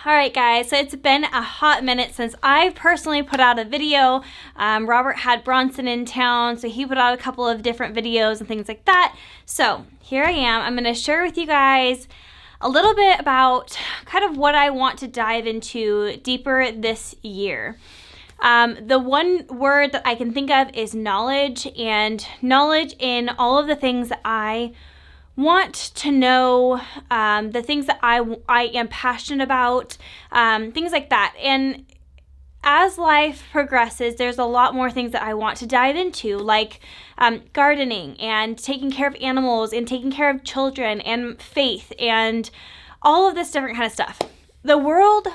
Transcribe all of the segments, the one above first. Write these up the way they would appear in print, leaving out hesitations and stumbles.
Alright guys, so it's been a hot minute since I've personally put out a video. Robert had Bronson in town, so he put out a couple of different videos and things like that. So here I am. I'm going to share with you guys a little bit about kind of what I want to dive into deeper this year. The one word that I can think of is knowledge, and knowledge in all of the things that I want to know, the things that I am passionate about, things like that. And as life progresses, there's a lot more things that I want to dive into, like gardening and taking care of animals and taking care of children and faith and all of this different kind of stuff. The world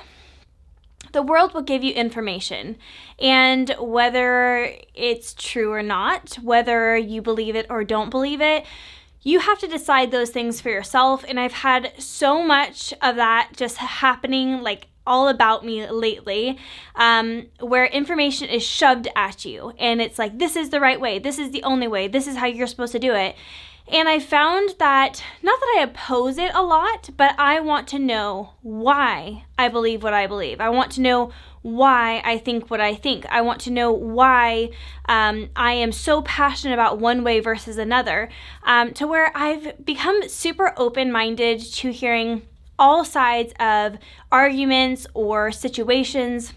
will give you information, and whether it's true or not, whether you believe it or don't believe it, you have to decide those things for yourself. And I've had so much of that just happening like all about me lately, where information is shoved at you and it's like, this is the right way, this is the only way, this is how you're supposed to do it. And I found that, not that I oppose it a lot, but I want to know why I believe what I believe. I want to know why I think what I think. I want to know why I am so passionate about one way versus another, to where I've become super open-minded to hearing all sides of arguments or situations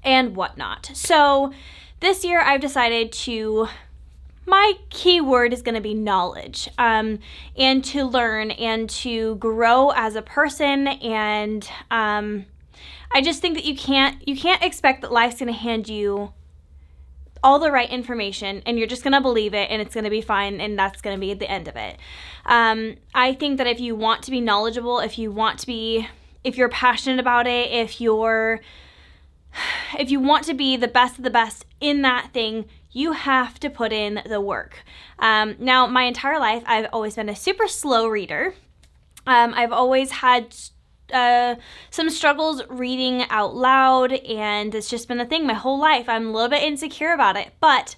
and whatnot. So this year I've decided to, my key word is going to be knowledge, and to learn and to grow as a person. And I just think that you can't expect that life's going to hand you all the right information and you're just going to believe it and it's going to be fine and that's going to be the end of it. I think that if you want to be knowledgeable, if you're passionate about it, if you want to be the best of the best in that thing, you have to put in the work. Now, my entire life, I've always been a super slow reader. I've always had some struggles reading out loud, and it's just been a thing my whole life. I'm a little bit insecure about it, but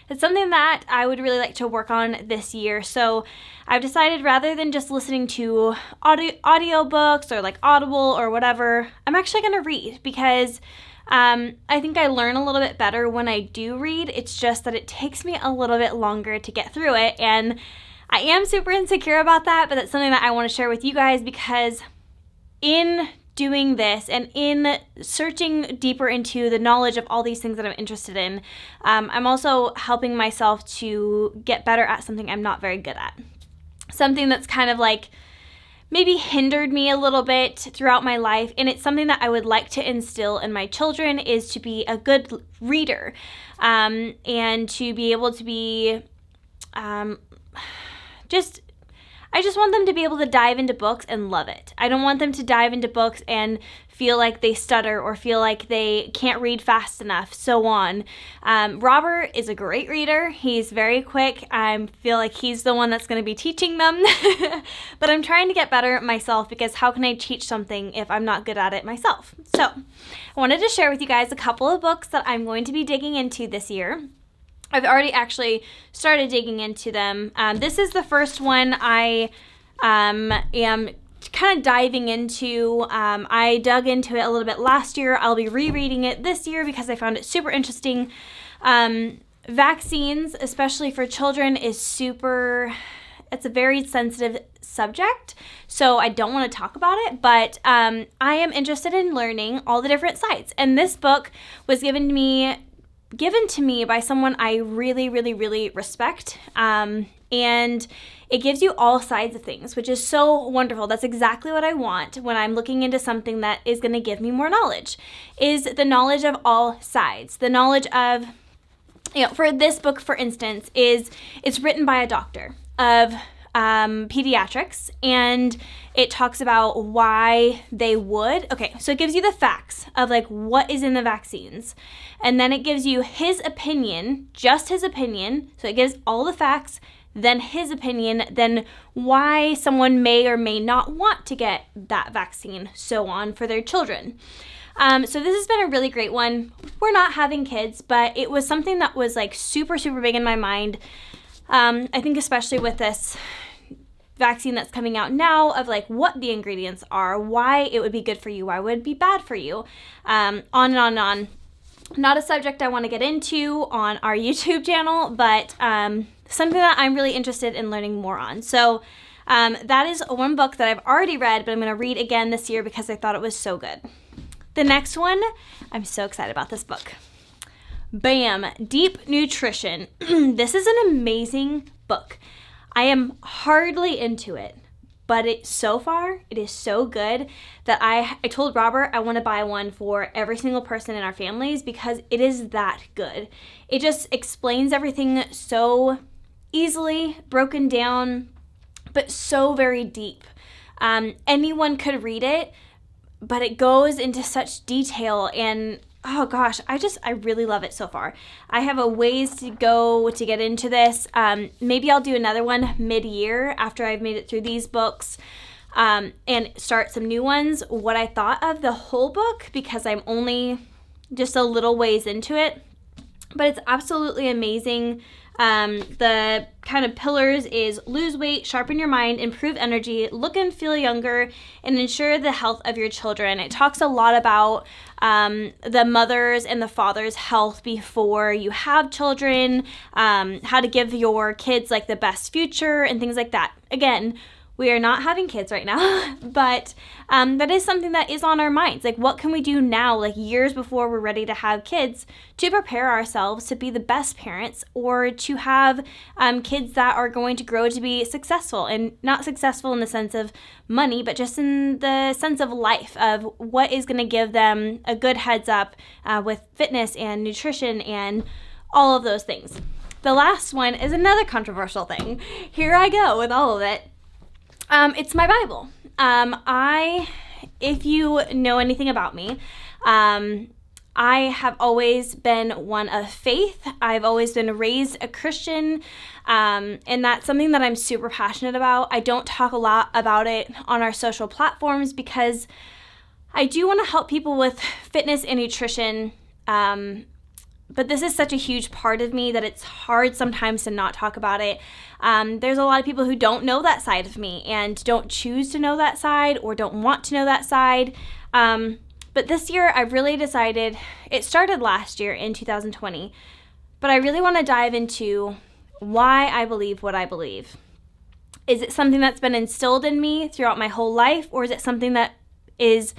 it's something that I would really like to work on this year. So I've decided, rather than just listening to audiobooks or like Audible or whatever, I'm actually going to read, because I think I learn a little bit better when I do read. It's just that it takes me a little bit longer to get through it, and I am super insecure about that, but that's something that I want to share with you guys, because in doing this and in searching deeper into the knowledge of all these things that I'm interested in, I'm also helping myself to get better at something I'm not very good at. Something that's kind of like maybe hindered me a little bit throughout my life, and it's something that I would like to instill in my children, is to be a good reader, and to be able to be I just want them to be able to dive into books and love it. I don't want them to dive into books and feel like they stutter or feel like they can't read fast enough, so on. Robert is a great reader. He's very quick. I feel like he's the one that's going to be teaching them. But I'm trying to get better myself, because how can I teach something if I'm not good at it myself? So I wanted to share with you guys a couple of books that I'm going to be digging into this year. I've already actually started digging into them. This is the first one I am kind of diving into. I dug into it a little bit last year. I'll be rereading it this year because I found it super interesting. Vaccines, especially for children, it's a very sensitive subject, so I don't want to talk about it, but I am interested in learning all the different sides. And this book was given to me by someone I really, really, really respect. And it gives you all sides of things, which is so wonderful. That's exactly what I want when I'm looking into something that is going to give me more knowledge, is the knowledge of all sides. The knowledge of, for this book, for instance, it's written by a doctor of pediatrics, and it talks about why they would. Okay, so it gives you the facts of like what is in the vaccines, and then it gives you his opinion, just his opinion. So it gives all the facts, then his opinion, then why someone may or may not want to get that vaccine, so on, for their children. So this has been a really great one. We're not having kids, but it was something that was like super, super big in my mind. I think especially with this vaccine that's coming out now of like what the ingredients are, why it would be good for you, why it would be bad for you, on and on and on. Not a subject I want to get into on our YouTube channel, but something that I'm really interested in learning more on. So that is one book that I've already read, but I'm going to read again this year because I thought it was so good. The next one, I'm so excited about this book. Bam! Deep Nutrition. This is an amazing book. I am hardly into it, but so far it is so good that I told Robert I want to buy one for every single person in our families because it is that good. It just explains everything so easily, broken down, but so very deep. Anyone could read it, but it goes into such detail, and oh gosh, I really love it so far. I have a ways to go to get into this. Maybe I'll do another one mid-year after I've made it through these books and start some new ones. What I thought of the whole book, because I'm only just a little ways into it, but it's absolutely amazing. The kind of pillars is lose weight, sharpen your mind, improve energy, look and feel younger, and ensure the health of your children. It talks a lot about the mother's and the father's health before you have children, how to give your kids like the best future and things like that. Again, we are not having kids right now, but that is something that is on our minds. Like, what can we do now, like years before we're ready to have kids, to prepare ourselves to be the best parents, or to have kids that are going to grow to be successful, and not successful in the sense of money, but just in the sense of life, of what is going to give them a good heads up with fitness and nutrition and all of those things. The last one is another controversial thing. Here I go with all of it. It's my Bible. If you know anything about me, I have always been one of faith. I've always been raised a Christian, and that's something that I'm super passionate about. I don't talk a lot about it on our social platforms because I do want to help people with fitness and nutrition, but this is such a huge part of me that it's hard sometimes to not talk about it. There's a lot of people who don't know that side of me and don't choose to know that side or don't want to know that side. But this year I've really decided, it started last year in 2020, but I really want to dive into why I believe what I believe. Is it something that's been instilled in me throughout my whole life, or is it something that is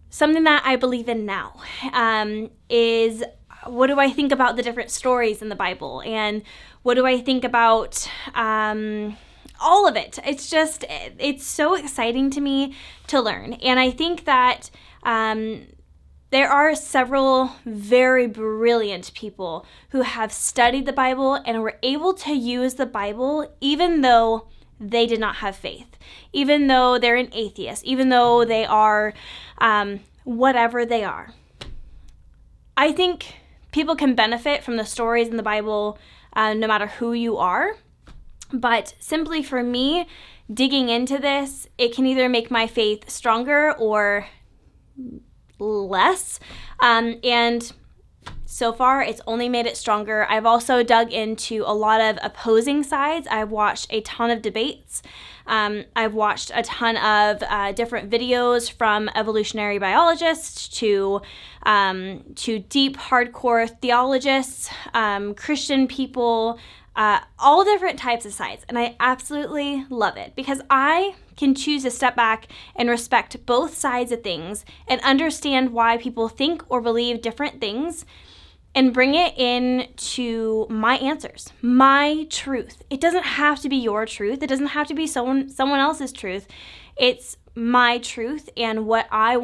something that I believe in now? Is what do I think about the different stories in the Bible, and what do I think about all of it? It's so exciting to me to learn, and I think that there are several very brilliant people who have studied the Bible and were able to use the Bible even though they did not have faith, even though they're an atheist, even though they are whatever they are. I think people can benefit from the stories in the Bible no matter who you are. But simply for me, digging into this, it can either make my faith stronger or less. And so far, it's only made it stronger. I've also dug into a lot of opposing sides. I've watched a ton of debates. I've watched a ton of different videos from evolutionary biologists to deep, hardcore theologists, Christian people, all different types of sides. And I absolutely love it because I can choose to step back and respect both sides of things and understand why people think or believe different things and bring it into my answers, my truth. It doesn't have to be your truth. It doesn't have to be someone else's truth. It's my truth and what I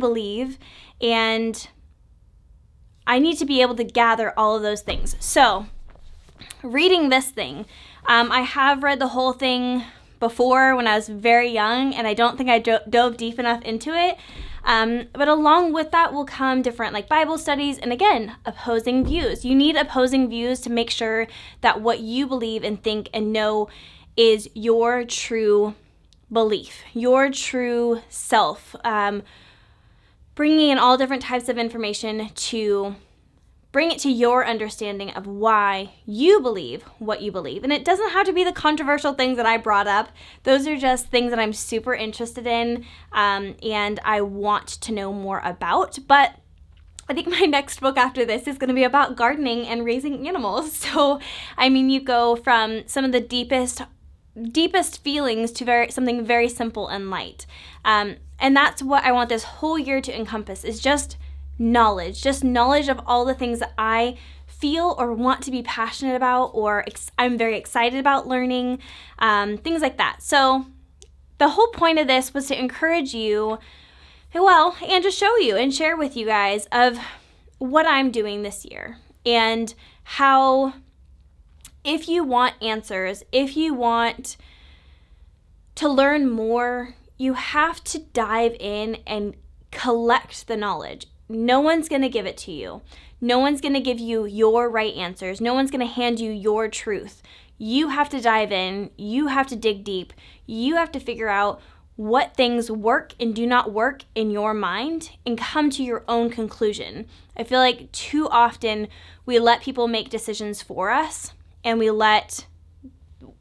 believe, and I need to be able to gather all of those things. So, reading this thing, I have read the whole thing before when I was very young, and I don't think I dove deep enough into it. But along with that will come different like Bible studies and again, opposing views. You need opposing views to make sure that what you believe and think and know is your true belief, your true self. Bringing in all different types of information to bring it to your understanding of why you believe what you believe. And it doesn't have to be the controversial things that I brought up. Those are just things that I'm super interested in and I want to know more about. But I think my next book after this is going to be about gardening and raising animals. So, I mean, you go from some of the deepest feelings to something very simple and light. And that's what I want this whole year to encompass, is just knowledge of all the things that I feel or want to be passionate about, or I'm very excited about learning, things like that. So the whole point of this was to encourage you, and to show you and share with you guys of what I'm doing this year, and how, if you want answers, if you want to learn more, you have to dive in and collect the knowledge. No one's going to give it to you. No one's going to give you your right answers. No one's going to hand you your truth. You have to dive in. You have to dig deep. You have to figure out what things work and do not work in your mind and come to your own conclusion. I feel like too often we let people make decisions for us, and we let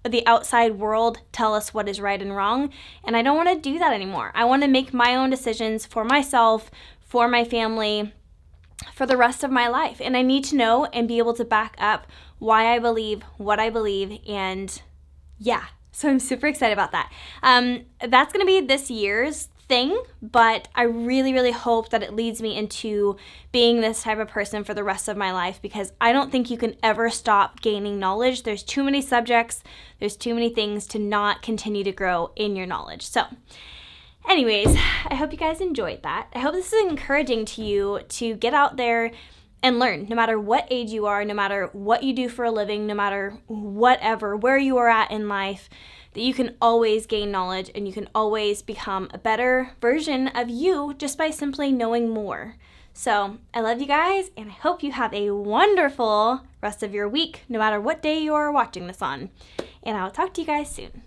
the outside world tell us what is right and wrong. And I don't want to do that anymore. I want to make my own decisions for myself, for my family, for the rest of my life. And I need to know and be able to back up why I believe what I believe. And yeah, so I'm super excited about that. That's going to be this year's thing, but I really, really hope that it leads me into being this type of person for the rest of my life, because I don't think you can ever stop gaining knowledge. There's too many subjects, there's too many things to not continue to grow in your knowledge. So anyways, I hope you guys enjoyed that. I hope this is encouraging to you to get out there and learn, no matter what age you are, no matter what you do for a living, no matter whatever, where you are at in life, that you can always gain knowledge and you can always become a better version of you just by simply knowing more. So I love you guys, and I hope you have a wonderful rest of your week, no matter what day you are watching this on. And I'll talk to you guys soon.